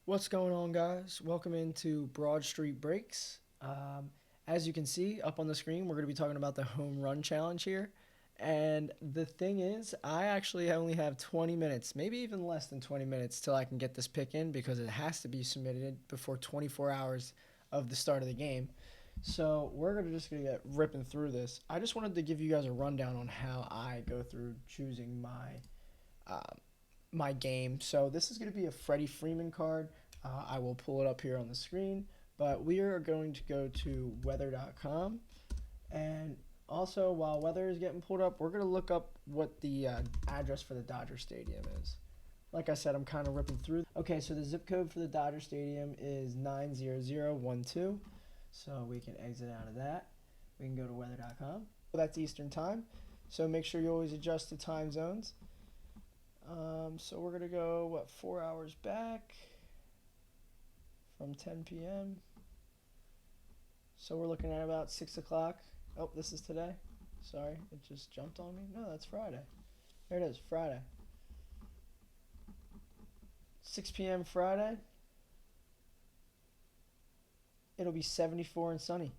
What's going on, guys? Welcome into Broad Street Breaks. As you can see up on the screen, we're going to be talking about the home run challenge here. And the thing is, I actually only have 20 minutes, maybe even less than 20 minutes, till I can get this pick in because it has to be submitted before 24 hours of the start of the game. So we're just going to get ripping through this. I just wanted to give you guys a rundown on how I go through choosing uh, my game. So this is going to be a Freddie Freeman card. I will pull it up here on the screen, but we are going to go to weather.com. And also, while weather is getting pulled up, we're going to look up what the address for the Dodger Stadium is. Like I said, I'm kind of ripping through. Okay, so the zip code for the Dodger Stadium is 90012. So we can exit out of that. We can go to weather.com. That's Eastern time. So make sure you always adjust the time zones. So we're going to go, 4 hours back from 10 p.m. So we're looking at about 6 o'clock. Oh, this is today. Sorry, it just jumped on me. No, that's Friday. There it is, Friday. 6 p.m. Friday. It'll be 74 and sunny.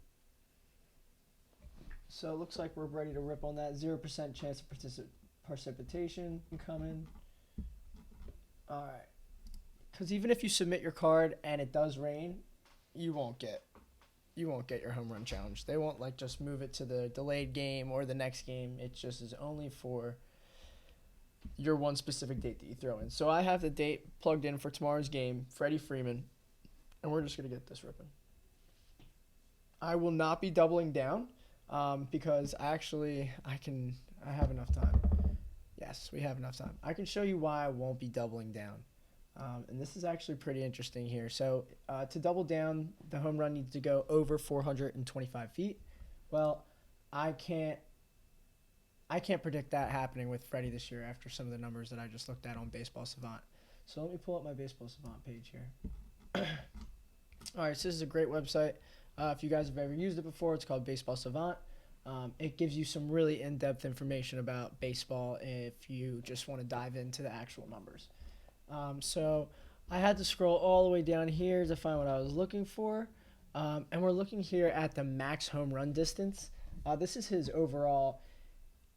So it looks like we're ready to rip on that. 0% chance of precipitation coming. All right. Because even if you submit your card and it does rain, you won't get your home run challenge. They won't just move it to the delayed game or the next game. It just is only for your one specific date that you throw in. So I have the date plugged in for tomorrow's game, Freddie Freeman, and we're just gonna get this ripping. I will not be doubling down because I have enough time. Yes, we have enough time. I can show you why I won't be doubling down. And this is actually pretty interesting here. So to double down, the home run needs to go over 425 feet. Well, I can't predict that happening with Freddie this year after some of the numbers that I just looked at on Baseball Savant. So let me pull up my Baseball Savant page here. All right, so this is a great website. If you guys have ever used it before, it's called Baseball Savant. It gives you some really in-depth information about baseball if you just want to dive into the actual numbers. So I had to scroll all the way down here to find what I was looking for. And we're looking here at the max home run distance. This is his overall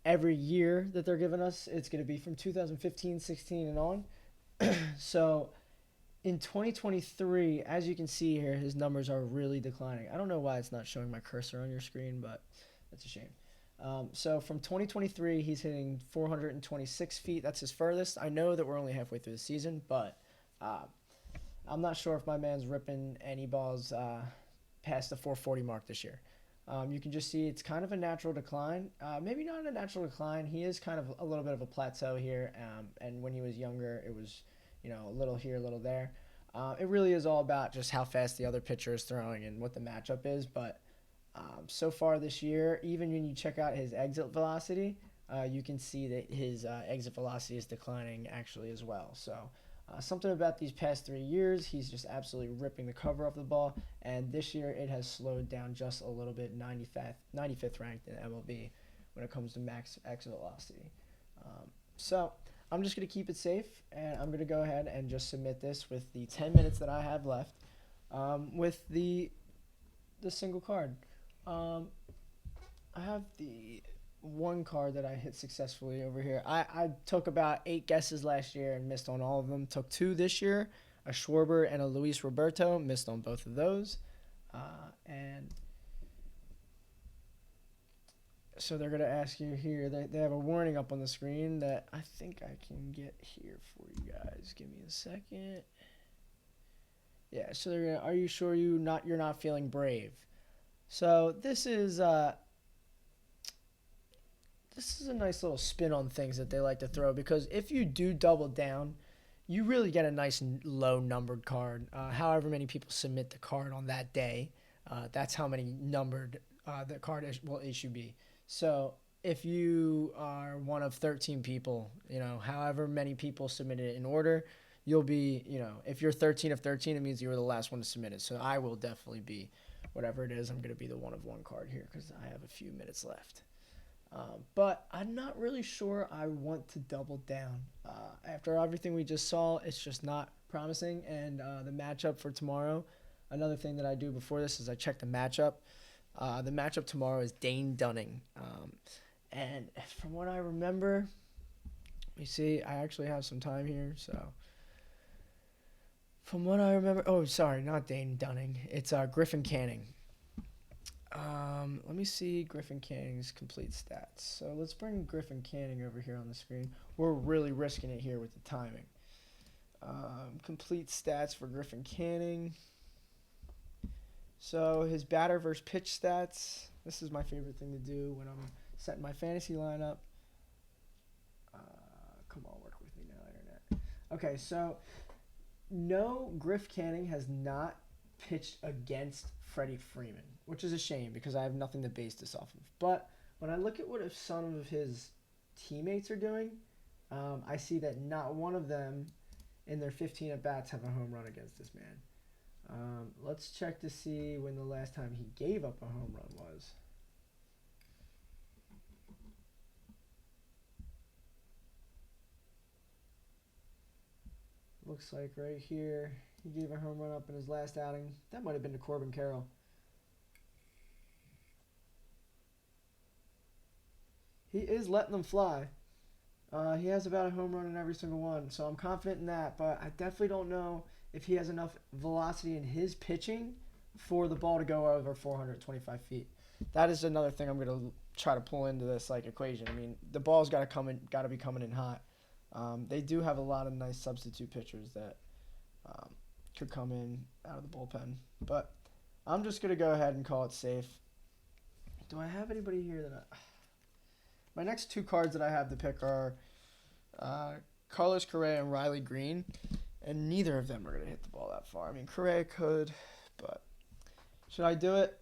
every year that they're giving us. It's going to be from 2015, 16, and on. So in 2023, as you can see here, his numbers are really declining. I don't know why it's not showing my cursor on your screen, but that's a shame. So from 2023, he's hitting 426 feet. That's his furthest. I know that we're only halfway through the season, but I'm not sure if my man's ripping any balls past the 440 mark this year. You can just see it's kind of a natural decline. Maybe not a natural decline. He is kind of a little bit of a plateau here. And when he was younger, it was, a little here, a little there. It really is all about just how fast the other pitcher is throwing and what the matchup is. But so far this year, even when you check out his exit velocity, you can see that his exit velocity is declining actually as well. So something about these past 3 years, he's just absolutely ripping the cover off the ball. And this year, it has slowed down just a little bit, 95th ranked in MLB when it comes to max exit velocity. So I'm just going to keep it safe, and I'm going to go ahead and just submit this with the 10 minutes that I have left with the single card. I have the one card that I hit successfully over here. I took about 8 guesses last year and missed on all of them. Took 2 this year, a Schwarber and a Luis Roberto. Missed on both of those. And so they're going to ask you here. They have a warning up on the screen that I think I can get here for you guys. Give me a second. Yeah, so they're gonna, are you sure you're not feeling brave? So this is a nice little spin on things that they like to throw, because if you do double down, you really get a nice low numbered card. However many people submit the card on that day, that's how many numbered the card will issue be. So if you are one of 13 people, however many people submitted it in order, you'll be, if you're 13 of 13, it means you were the last one to submit it. So I will definitely be, whatever it is, I'm going to be the one of one card here because I have a few minutes left. But I'm not really sure I want to double down. After everything we just saw, it's just not promising. And the matchup for tomorrow, another thing that I do before this is I check the matchup. The matchup tomorrow is Dane Dunning. And from what I remember, you see, I actually have some time here, so from what I remember, oh, sorry, not Dane Dunning. It's Griffin Canning. Let me see Griffin Canning's complete stats. So let's bring Griffin Canning over here on the screen. We're really risking it here with the timing. Complete stats for Griffin Canning. So his batter versus pitch stats. This is my favorite thing to do when I'm setting my fantasy lineup. Come on, work with me now, Internet. Okay, so no, Griff Canning has not pitched against Freddie Freeman, which is a shame because I have nothing to base this off of. But when I look at what if some of his teammates are doing, I see that not one of them in their 15 at-bats have a home run against this man. Let's check to see when the last time he gave up a home run was. Looks like right here, he gave a home run up in his last outing. That might have been to Corbin Carroll. He is letting them fly. He has about a home run in every single one, so I'm confident in that. But I definitely don't know if he has enough velocity in his pitching for the ball to go over 425 feet. That is another thing I'm going to try to pull into this equation. I mean, the ball's got to be coming in hot. They do have a lot of nice substitute pitchers that could come in out of the bullpen. But I'm just going to go ahead and call it safe. Do I have anybody here that My next two cards that I have to pick are Carlos Correa and Riley Green, and neither of them are going to hit the ball that far. I mean, Correa could, but should I do it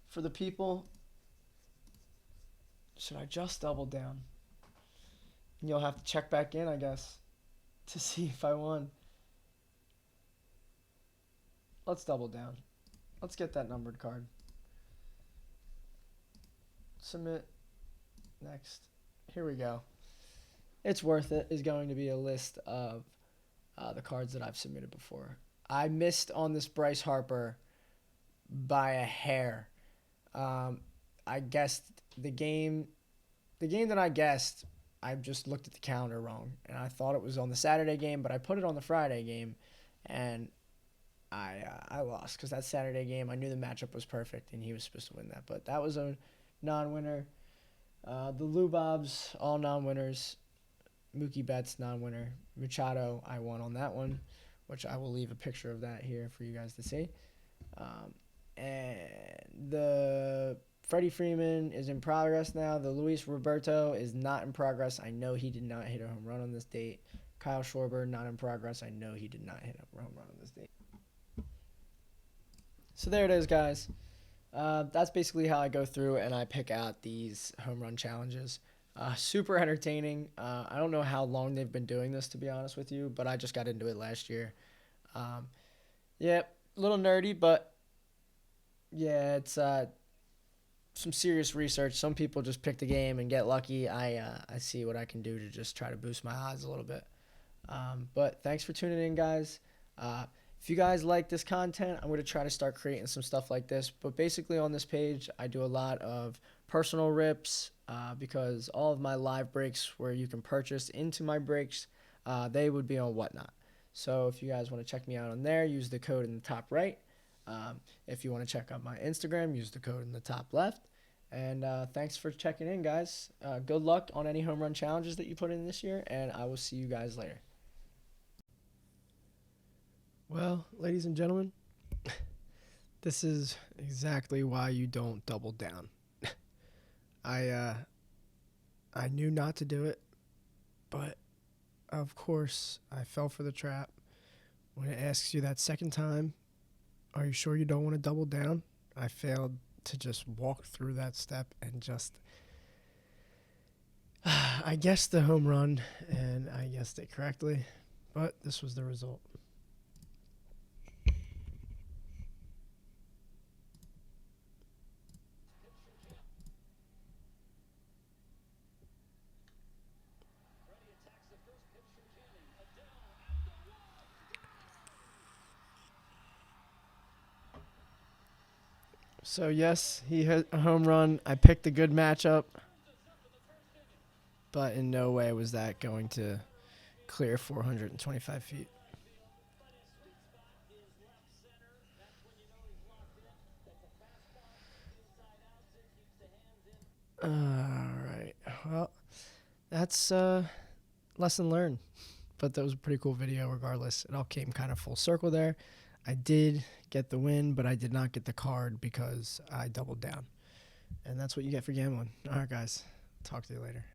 for the people? Should I just double down? You'll have to check back in, I guess, to see if I won. Let's double down. Let's get that numbered card. Submit. Next. Here we go. It's worth it is going to be a list of the cards that I've submitted before. I missed on this Bryce Harper by a hair. I guessed the game that I guessed, I just looked at the calendar wrong, and I thought it was on the Saturday game, but I put it on the Friday game, and I lost because that Saturday game, I knew the matchup was perfect, and he was supposed to win that, but that was a non-winner. The Lubobs, all non-winners. Mookie Betts, non-winner. Machado, I won on that one, which I will leave a picture of that here for you guys to see. And the Freddie Freeman is in progress now. The Luis Roberto is not in progress. I know he did not hit a home run on this date. Kyle Schwarber, not in progress. I know he did not hit a home run on this date. So there it is, guys. That's basically how I go through and I pick out these home run challenges. Super entertaining. I don't know how long they've been doing this, to be honest with you, but I just got into it last year. Yeah, a little nerdy, but yeah, it's some serious research. Some people just pick the game and get lucky. I see what I can do to just try to boost my odds a little bit. But thanks for tuning in, guys. If you guys like this content, I'm going to try to start creating some stuff like this. But basically on this page, I do a lot of personal rips because all of my live breaks where you can purchase into my breaks, they would be on Whatnot. So if you guys want to check me out on there, use the code in the top right. If you want to check out my Instagram, use the code in the top left. And thanks for checking in, guys. Good luck on any home run challenges that you put in this year, and I will see you guys later. Well, ladies and gentlemen, this is exactly why you don't double down. I knew not to do it, but of course I fell for the trap. When it asks you that second time, are you sure you don't want to double down? I failed to just walk through that step and just I guessed the home run, and I guessed it correctly, but this was the result. So yes, he hit a home run. I picked a good matchup, but in no way was that going to clear 425 feet. All right. Well, that's lesson learned. But that was a pretty cool video regardless. It all came kind of full circle there. I did get the win, but I did not get the card because I doubled down. And that's what you get for gambling. All right, guys. Talk to you later.